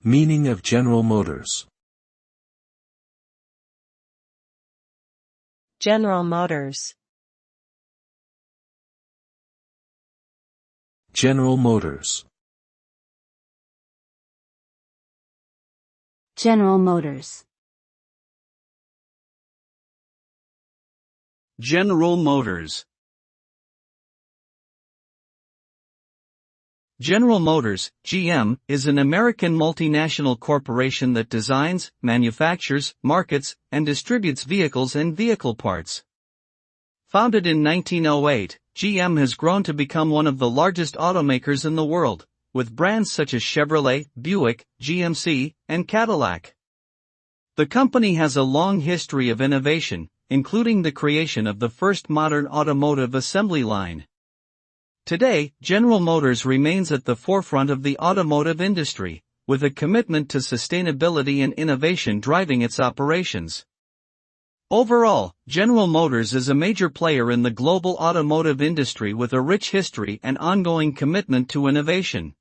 Meaning of General Motors. General Motors. General Motors. General Motors. General Motors. General Motors, GM, is an American multinational corporation that designs, manufactures, markets, and distributes vehicles and vehicle parts. Founded in 1908, GM has grown to become one of the largest automakers in the world, with brands such as Chevrolet, Buick, GMC, and Cadillac. The company has a long history of innovation, including the creation of the first modern automotive assembly line. Today, General Motors remains at the forefront of the automotive industry, with a commitment to sustainability and innovation driving its operations. Overall, General Motors is a major player in the global automotive industry with a rich history and ongoing commitment to innovation.